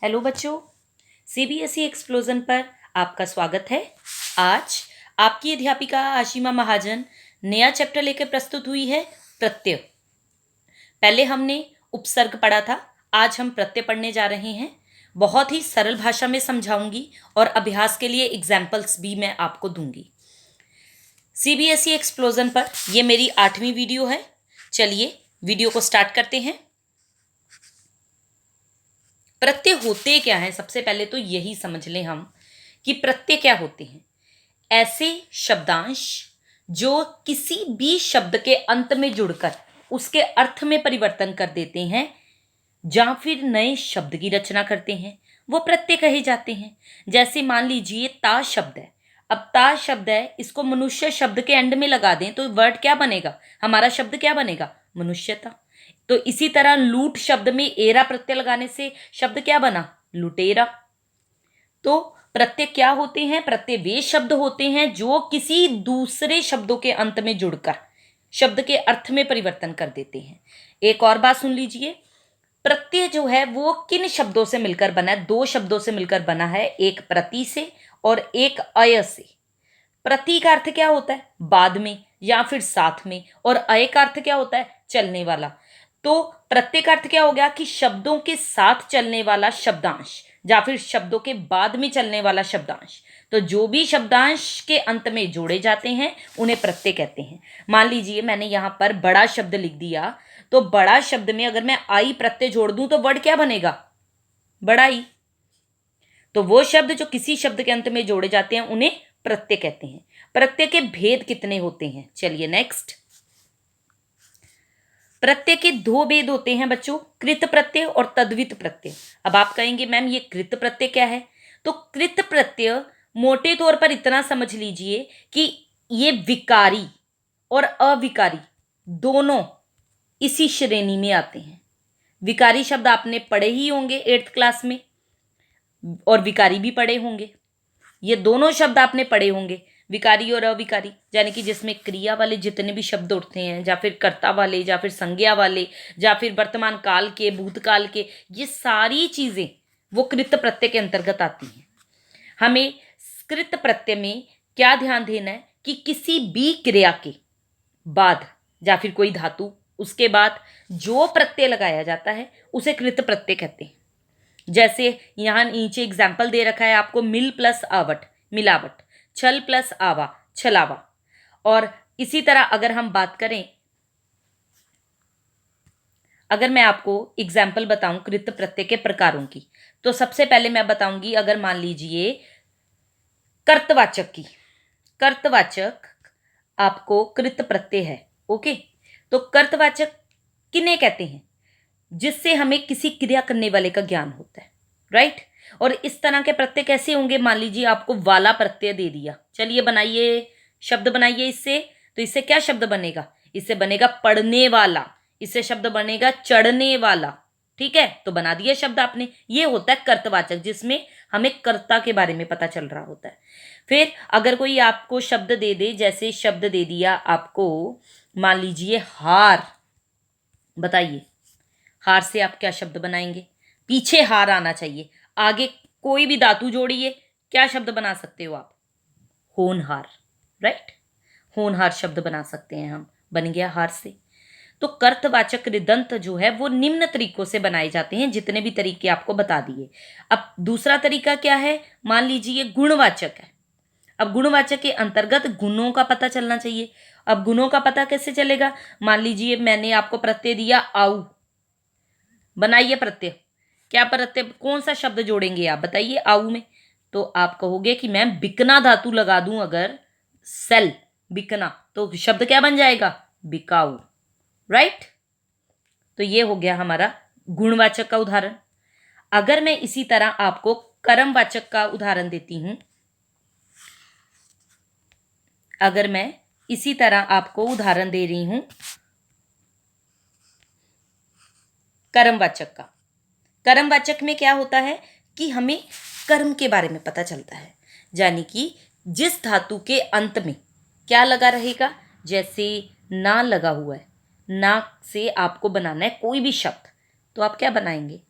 Hello बच्चों, CBSE explosion पर आपका स्वागत है। आज आपकी अध्यापिका आशिमा महाजन नया चैप्टर लेकर प्रस्तुत हुई है, प्रत्यय। पहले हमने उपसर्ग पढ़ा था, आज हम प्रत्यय पढ़ने जा रहे हैं। बहुत ही सरल भाषा में समझाऊंगी और अभ्यास के लिए एग्जाम्पल्स भी मैं आपको दूंगी। सीबीएसई एक्सप्लोजन पर यह मेरी 8वीं वीडियो है। चलिए वीडियो को स्टार्ट करते हैं। प्रत्यय होते क्या हैं, सबसे पहले तो यही समझ लें हम कि प्रत्यय क्या होते हैं। ऐसे शब्दांश जो किसी भी शब्द के अंत में जुड़कर उसके अर्थ में परिवर्तन कर देते हैं या फिर नए शब्द की रचना करते हैं, वो प्रत्यय कहे जाते हैं। जैसे मान लीजिए ता शब्द है। अब ता शब्द है, इसको मनुष्य शब्द के एंड में लगा दें तो वर्ड क्या बनेगा, हमारा शब्द क्या बनेगा, मनुष्यता। तो इसी तरह लूट शब्द में एरा प्रत्यय लगाने से शब्द क्या बना, लुटेरा। तो प्रत्यय क्या होते हैं, प्रत्यय वे शब्द होते हैं जो किसी दूसरे शब्दों के अंत में जुड़कर शब्द के अर्थ में परिवर्तन कर देते हैं। एक और बात सुन लीजिए, प्रत्यय जो है वो किन शब्दों से मिलकर बना है, दो शब्दों से मिलकर बना है, एक प्रति से और एक अय से। प्रति का अर्थ क्या होता है, बाद में या फिर साथ में, और अय का अर्थ क्या होता है, चलने वाला। तो प्रत्यय का अर्थ क्या हो गया कि शब्दों के साथ चलने वाला शब्दांश या फिर शब्दों के बाद में चलने वाला शब्दांश। तो जो भी शब्दांश के अंत में जोड़े जाते हैं उन्हें प्रत्यय कहते हैं। मान लीजिए मैंने यहां पर बड़ा शब्द लिख दिया, तो बड़ा शब्द में अगर मैं आई प्रत्यय जोड़ दूं तो वर्ड क्या बनेगा, बड़ाई। तो वो शब्द जो किसी शब्द के अंत में जोड़े जाते हैं उन्हें प्रत्यय कहते हैं। प्रत्यय के भेद कितने होते हैं, चलिए नेक्स्ट। प्रत्यय के दो भेद होते हैं बच्चों, कृत प्रत्यय और तद्वित प्रत्यय। अब आप कहेंगे मैम ये कृत प्रत्यय क्या है, तो कृत प्रत्यय मोटे तौर पर इतना समझ लीजिए कि ये विकारी और अविकारी दोनों इसी श्रेणी में आते हैं। विकारी शब्द आपने पढ़े ही होंगे 8th क्लास में, और विकारी भी पढ़े होंगे। ये दोनों शब्द आपने पढ़े होंगे, विकारी और अविकारी, यानी कि जिसमें क्रिया वाले जितने भी शब्द उठते हैं, या फिर कर्ता वाले, या फिर संज्ञा वाले, या फिर वर्तमान काल के, भूतकाल के, ये सारी चीजें वो कृत प्रत्यय के अंतर्गत आती हैं। हमें कृत प्रत्यय में क्या ध्यान देना है कि किसी भी क्रिया के बाद या फिर कोई धातु, उसके बाद जो प्रत्यय लगाया जाता है उसे कृत प्रत्यय कहते हैं। जैसे यहां नीचे एग्जाम्पल दे रखा है आपको, मिल प्लस आवट, मिलावट, छल प्लस आवा, छलावा। और इसी तरह अगर हम बात करें, अगर मैं आपको एग्जाम्पल बताऊं कृत प्रत्यय के प्रकारों की, तो सबसे पहले मैं बताऊंगी, अगर मान लीजिए कर्तवाचक की, कर्तवाचक आपको कृत प्रत्यय है, ओके। तो कर्तवाचक किन्हें कहते हैं, जिससे हमें किसी क्रिया करने वाले का ज्ञान होता है, राइट। और इस तरह के प्रत्यय कैसे होंगे, मान लीजिए आपको वाला प्रत्यय दे दिया, चलिए बनाइए, शब्द बनाइए इससे। तो इससे क्या शब्द बनेगा, इससे बनेगा पढ़ने वाला, इससे शब्द बनेगा चढ़ने वाला, ठीक है। तो बना दिया शब्द आपने, ये होता है कर्तवाचक, जिसमें हमें कर्ता के बारे में पता चल रहा होता है। फिर अगर कोई आपको शब्द दे दे, जैसे शब्द दे दिया आपको, मान लीजिए हार, बताइए हार से आप क्या शब्द बनाएंगे, पीछे हार आना चाहिए, आगे कोई भी धातु जोड़िए, क्या शब्द बना सकते हो आप, होनहार, राइट। होनहार शब्द बना सकते हैं हम, बन गया हार से। तो कर्तवाचक कृदंत जो है वो निम्न तरीकों से बनाए जाते हैं, जितने भी तरीके आपको बता दिए। अब दूसरा तरीका क्या है, मान लीजिए गुणवाचक है। अब गुणवाचक के अंतर्गत गुणों का पता चलना चाहिए। अब गुणों का पता कैसे चलेगा, मान लीजिए मैंने आपको प्रत्यय दिया आऊ, बनाइए प्रत्यय, क्या प्रत्यय, कौन सा शब्द जोड़ेंगे आप बताइए आऊ में। तो आप कहोगे कि मैं बिकना धातु लगा दूं, अगर सेल बिकना, तो शब्द क्या बन जाएगा, बिकाऊ, राइट। तो ये हो गया हमारा गुणवाचक का उदाहरण। अगर मैं इसी तरह आपको कर्मवाचक का उदाहरण देती हूं, अगर मैं इसी तरह आपको उदाहरण दे रही हूं कर्मवाचक का, कर्मवाचक में क्या होता है कि हमें कर्म के बारे में पता चलता है, यानी कि जिस धातु के अंत में क्या लगा रहेगा, जैसे ना लगा हुआ है, ना से आपको बनाना है कोई भी शब्द, तो आप क्या बनाएंगे,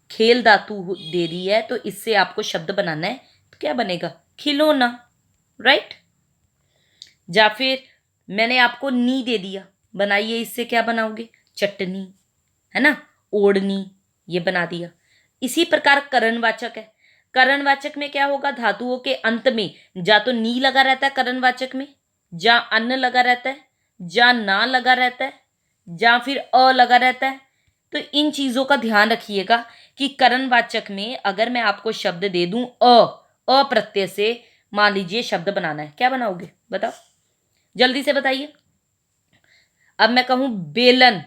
खेल धातु दे दी है, तो इससे आपको शब्द बनाना है, तो क्या बनेगा? खिलौना, राइट। या फिर मैंने आपको नी दे दिया, बनाइए, इससे क्या बनाओगे? चटनी, है ना, ओढ़नी, ये बना दिया। इसी प्रकार करणवाचक है। करणवाचक में क्या होगा? धातुओं के अंत में या तो नी लगा रहता है करणवाचक में, या अन्न लगा रहता है, या ना लगा रहता है, या फिर अ लगा रहता है। तो इन चीजों का ध्यान रखिएगा कि करणवाचक में अगर मैं आपको शब्द दे दूं अ प्रत्यय से, मान लीजिए शब्द बनाना है, क्या बनाओगे? बताओ, जल्दी से बताइए। अब मैं कहूं बेलन,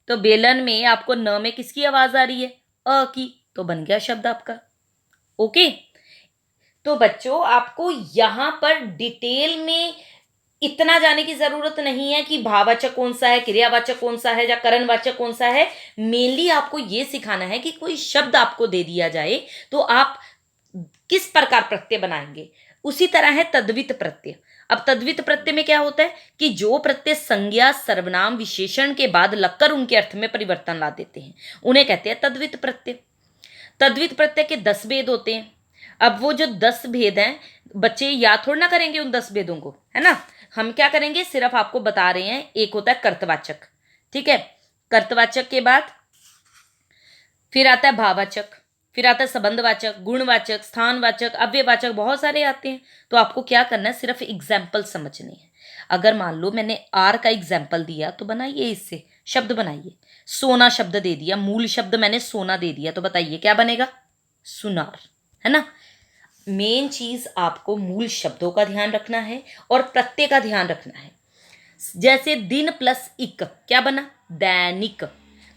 तो बेलन में आपको न में किसकी आवाज आ रही है? अ की, तो बन गया शब्द आपका। ओके। तो बच्चों, आपको यहां पर डिटेल में इतना जाने की जरूरत नहीं है कि भाववाचक कौन सा है, क्रियावाचक कौन सा है, या करणवाचक कौन सा है। मेनली आपको यह सिखाना है कि कोई शब्द आपको दे दिया जाए तो आप किस प्रकार प्रत्यय बनाएंगे। उसी तरह है तद्वित प्रत्यय। अब तद्वित प्रत्यय में क्या होता है कि जो प्रत्यय संज्ञा, सर्वनाम, विशेषण के बाद लगकर उनके अर्थ में परिवर्तन ला देते हैं, उन्हें कहते हैं तद्वित प्रत्यय। तद्वित प्रत्यय के 10 भेद होते हैं। अब वो जो 10 भेद हैं, बच्चे याद थोड़ा ना करेंगे उन 10 भेदों को, है ना। हम क्या करेंगे, सिर्फ आपको बता रहे हैं। एक होता है कर्तवाचक, ठीक है। कर्तवाचक के बाद फिर आता है भाववाचक, फिर आता है संबंधवाचक, गुणवाचक, स्थानवाचक, अव्ययवाचक, बहुत सारे आते हैं। तो आपको क्या करना है, सिर्फ एग्जाम्पल समझने हैं। अगर मान लो मैंने आर का एग्जाम्पल दिया, तो बनाइए, इससे शब्द बनाइए। सोना शब्द दे दिया, मूल शब्द मैंने सोना दे दिया, तो बताइए क्या बनेगा? सुनार, है ना। मेन चीज आपको मूल शब्दों का ध्यान रखना है और प्रत्यय का ध्यान रखना है। जैसे दिन प्लस इक, क्या बना? दैनिक।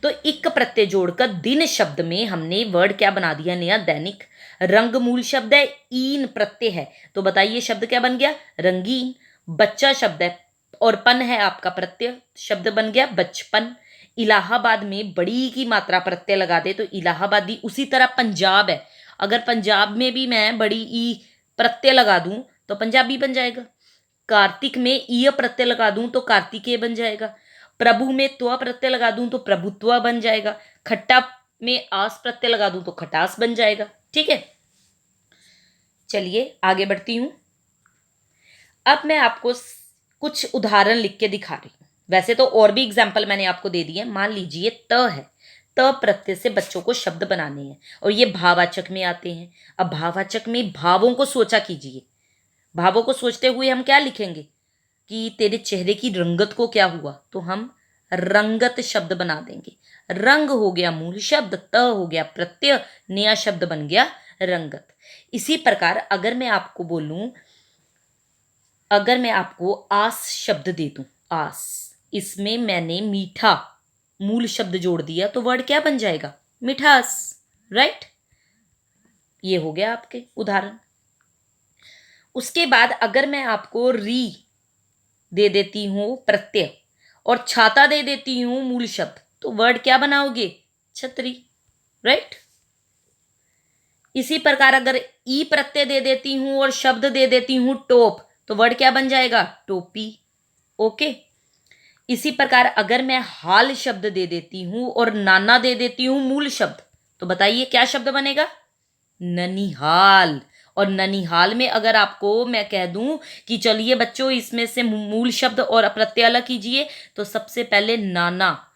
तो इक प्रत्यय जोड़कर दिन शब्द में हमने वर्ड क्या बना दिया? नया, दैनिक। रंग मूल शब्द है, ईन प्रत्यय है, तो बताइए शब्द क्या बन गया? रंगीन। बच्चा शब्द है और पन है आपका प्रत्यय, शब्द बन गया बचपन। इलाहाबाद में बड़ी की मात्रा प्रत्यय लगा दे तो इलाहाबादी। उसी तरह पंजाब है, अगर पंजाब में भी मैं बड़ी ई प्रत्यय लगा दूं तो पंजाबी बन जाएगा। कार्तिक में ईय प्रत्यय लगा दूं तो कार्तिकेय बन जाएगा। प्रभु में त्व प्रत्यय लगा दूं तो प्रभुत्व बन जाएगा। खट्टा में आस प्रत्यय लगा दूं तो खटास बन जाएगा। ठीक है, चलिए आगे बढ़ती हूं। अब मैं आपको कुछ उदाहरण लिख के दिखा रही हूं। वैसे तो और भी एग्जाम्पल मैंने आपको दे दिए। मान लीजिए त है, त प्रत्यय से बच्चों को शब्द बनाने हैं और ये भाववाचक में आते हैं। अब भाववाचक में भावों को सोचा कीजिए। भावों को सोचते हुए हम क्या लिखेंगे कि तेरे चेहरे की रंगत को क्या हुआ, तो हम रंगत शब्द बना देंगे। रंग हो गया मूल शब्द, त हो गया प्रत्यय, नया शब्द बन गया रंगत। इसी प्रकार अगर मैं आपको आस शब्द दे दूं, आस, इसमें मैंने मीठा मूल शब्द जोड़ दिया तो वर्ड क्या बन जाएगा? मिठास, राइट। ये हो गया आपके उदाहरण। उसके बाद अगर मैं आपको री दे देती हूं प्रत्यय और छाता दे देती हूं मूल शब्द, तो वर्ड क्या बनाओगे? छतरी, राइट। इसी प्रकार अगर ई प्रत्यय दे देती हूं और शब्द दे देती हूं टोप, तो वर्ड क्या बन जाएगा? टोपी। ओके। इसी प्रकार अगर मैं हाल शब्द दे देती हूं और नाना दे देती हूं मूल शब्द, तो बताइए क्या शब्द बनेगा? ननिहाल। और ननिहाल में अगर आपको मैं कह दूं कि चलिए बच्चों इसमें से मूल शब्द और प्रत्यय अलग कीजिए, तो सबसे पहले नाना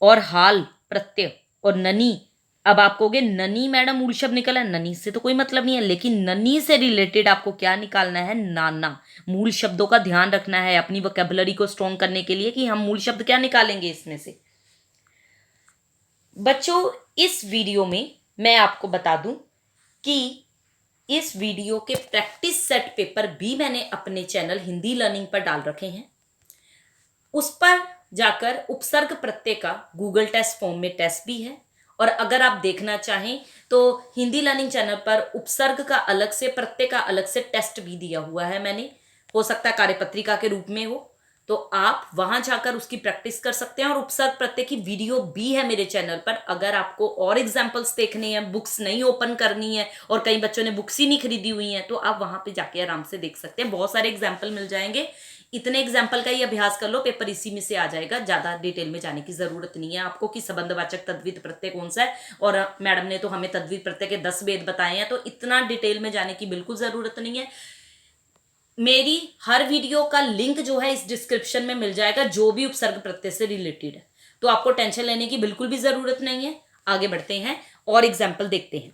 और हाल प्रत्यय और ननी। अब आप कहोगे ननी मैडम मूल शब्द निकला, ननी से तो कोई मतलब नहीं है, लेकिन ननी से रिलेटेड आपको क्या निकालना है? नाना। मूल शब्दों का ध्यान रखना है अपनी वोकैबुलरी को स्ट्रॉन्ग करने के लिए कि हम मूल शब्द क्या निकालेंगे इसमें से। बच्चों, इस वीडियो में मैं आपको बता दूं कि इस वीडियो के प्रैक्टिस सेट पेपर भी मैंने अपने चैनल हिंदी लर्निंग पर डाल रखे हैं। उस पर जाकर उपसर्ग प्रत्यय का गूगल टेस्ट फॉर्म में टेस्ट भी है, और अगर आप देखना चाहें तो हिंदी लर्निंग चैनल पर उपसर्ग का अलग से, प्रत्यय का अलग से टेस्ट भी दिया हुआ है मैंने। हो सकता है कार्यपत्रिका के रूप में हो, तो आप वहां जाकर उसकी प्रैक्टिस कर सकते हैं। और उपसर्ग प्रत्यय की वीडियो भी है मेरे चैनल पर, अगर आपको और एग्जाम्पल्स देखने हैं, बुक्स नहीं ओपन करनी है और कई बच्चों ने बुक्स ही नहीं खरीदी हुई हैं, तो आप वहां पे जाके आराम से देख सकते हैं। बहुत सारे एग्जाम्पल मिल जाएंगे, इतने एग्जाम्पल का ही अभ्यास कर लो, पेपर इसी में से आ जाएगा। ज्यादा डिटेल में जाने की जरूरत नहीं है आपको कि संबंधवाचक तद्वित प्रत्यय कौन सा है, और मैडम ने तो हमें तद्वित प्रत्यय के 10 भेद बताए हैं, तो इतना डिटेल में जाने की बिल्कुल जरूरत नहीं है। मेरी हर वीडियो का लिंक जो है इस डिस्क्रिप्शन में मिल जाएगा, जो भी उपसर्ग प्रत्यय से रिलेटेड है, तो आपको टेंशन लेने की बिल्कुल भी जरूरत नहीं है। आगे बढ़ते हैं और एग्जाम्पल देखते हैं।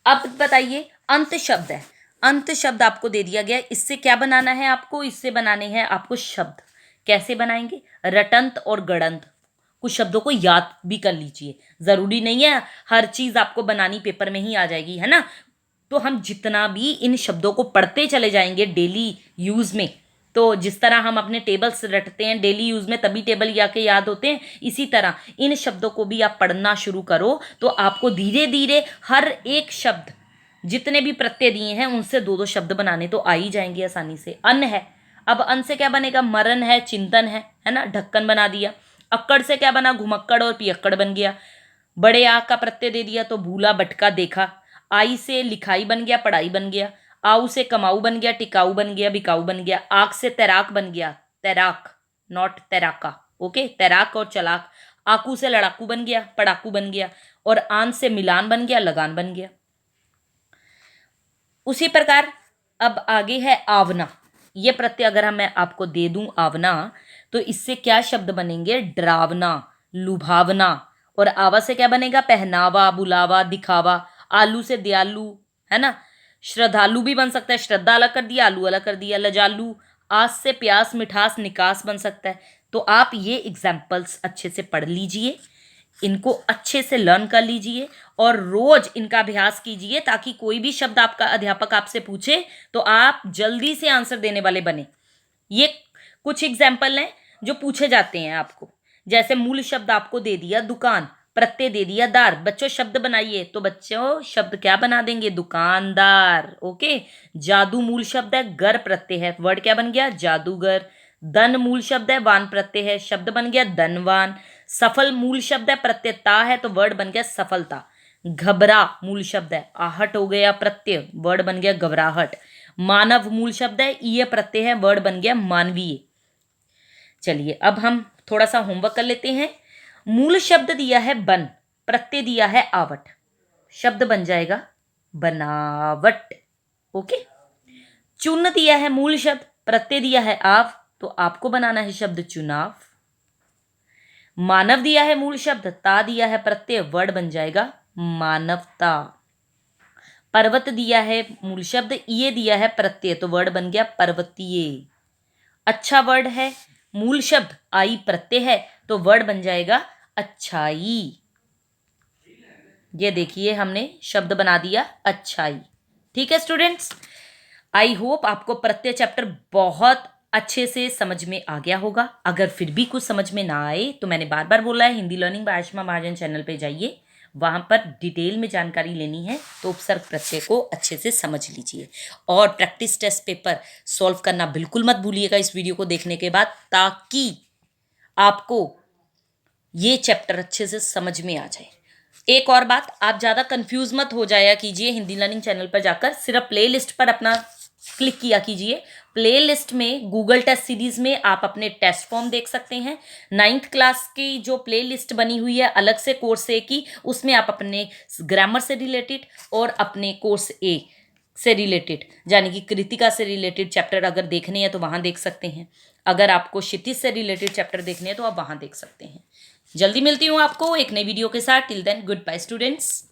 अब बताइए, अंत शब्द है, अंत शब्द आपको दे दिया गया, इससे क्या बनाना है आपको, इससे बनाने हैं आपको शब्द। कैसे बनाएंगे, रटंत और गड़ंत। कुछ शब्दों को याद भी कर लीजिए, जरूरी नहीं है हर चीज आपको बनानी पेपर में ही आ जाएगी, है ना। तो हम जितना भी इन शब्दों को पढ़ते चले जाएंगे डेली यूज में, तो जिस तरह हम अपने टेबल्स रटते हैं डेली यूज में, तभी टेबल याके याद होते हैं, इसी तरह इन शब्दों को भी आप पढ़ना शुरू करो, तो आपको धीरे धीरे हर एक शब्द, जितने भी प्रत्यय दिए हैं उनसे दो दो शब्द बनाने तो आ ही जाएंगे आसानी से। अन्न है, अब अन्न से क्या बनेगा, मरण है, चिंतन है ना, ढक्कन बना दिया। अक्कड़ से क्या बना, घुमक्कड़ और पियक्कड़ बन गया। बड़े आ का प्रत्यय दे दिया तो भूला भटका देखा। आई से लिखाई बन गया, पढ़ाई बन गया। आऊ से कमाऊ बन गया, टिकाऊ बन गया, बिकाऊ बन गया। आग से तैराक बन गया, तैराक नॉट तैराका, ओके, तैराक और चलाक। आकू से लड़ाकू बन गया, पड़ाकू बन गया। और आन से मिलान बन गया, लगान बन गया। उसी प्रकार अब आगे है आवना। ये प्रत्यय अगर मैं आपको दे दूं आवना, तो इससे क्या शब्द बनेंगे, डरावना, लुभावना। और आवा से क्या बनेगा, पहनावा, बुलावा, दिखावा। आलू से दयालु, है ना, श्रद्धालु भी बन सकता है, श्रद्धा अलग कर दिया, आलू अलग कर दिया। लजालू, आस से प्यास, मिठास, निकास बन सकता है। तो आप ये एग्जाम्पल्स अच्छे से पढ़ लीजिए, इनको अच्छे से लर्न कर लीजिए और रोज इनका अभ्यास कीजिए, ताकि कोई भी शब्द आपका अध्यापक आपसे पूछे तो आप जल्दी से आंसर देने वाले बने। ये कुछ एग्जाम्पल हैं जो पूछे जाते हैं आपको। जैसे मूल शब्द आपको दे दिया दुकान, प्रत्यय दे दिया दार, बच्चों शब्द बनाइए, तो बच्चों शब्द क्या बना देंगे, दुकानदार, ओके। जादू मूल शब्द है, गर प्रत्यय है, वर्ड क्या बन गया, जादूगर। धन मूल शब्द है, वान प्रत्यय है, शब्द बन गया धनवान। सफल मूल शब्द है, प्रत्यय ता है, तो वर्ड बन गया सफलता। घबरा मूल शब्द है, आहट हो गया प्रत्यय, वर्ड बन गया घबराहट। मानव मूल शब्द है, ईय प्रत्यय है, वर्ड बन गया मानवीय। चलिए अब हम थोड़ा सा होमवर्क कर लेते हैं। मूल शब्द दिया है बन, प्रत्यय दिया है आवट, शब्द बन जाएगा बनावट, ओके। चुन दिया है मूल शब्द, प्रत्यय दिया है आव, तो आपको बनाना है शब्द चुनाव। मानव दिया है मूल शब्द, ता दिया है प्रत्यय, वर्ड बन जाएगा मानवता। पर्वत दिया है मूल शब्द, ये दिया है प्रत्यय, तो वर्ड बन गया पर्वतीय। अच्छा वर्ड है, मूल शब्द आई प्रत्यय है, तो वर्ड बन जाएगा अच्छाई। ये देखिए हमने शब्द बना दिया अच्छाई। ठीक है स्टूडेंट्स, आई होप आपको प्रत्यय चैप्टर बहुत अच्छे से समझ में आ गया होगा। अगर फिर भी कुछ समझ में ना आए तो मैंने बार बार बोला है, Hindi learning by आयुष्मा Mahajan channel पे जाइए, वहां पर डिटेल में जानकारी लेनी है तो उपसर्ग प्रत्यय को अच्छे से समझ लीजिए। और प्रैक्टिस टेस्ट पेपर सॉल्व करना बिल्कुल मत भूलिएगा इस वीडियो को देखने के बाद, ताकि आपको ये चैप्टर अच्छे से समझ में आ जाए। एक और बात, आप ज़्यादा कंफ्यूज मत हो जाया कीजिए हिंदी लर्निंग चैनल पर जाकर, सिर्फ प्ले लिस्ट पर अपना क्लिक किया कीजिए। प्ले लिस्ट में गूगल टेस्ट सीरीज में आप अपने टेस्ट फॉर्म देख सकते हैं। 9th क्लास की जो प्ले लिस्ट बनी हुई है अलग से कोर्स ए की, उसमें आप अपने ग्रामर से रिलेटेड और अपने कोर्स ए से रिलेटेड यानी कि कृतिका से रिलेटेड चैप्टर अगर देखने हैं तो वहाँ देख सकते हैं। अगर आपको क्षितिज से रिलेटेड चैप्टर देखने हैं तो आप वहाँ देख सकते हैं। जल्दी मिलती हूँ आपको एक नई वीडियो के साथ। Till then good bye students.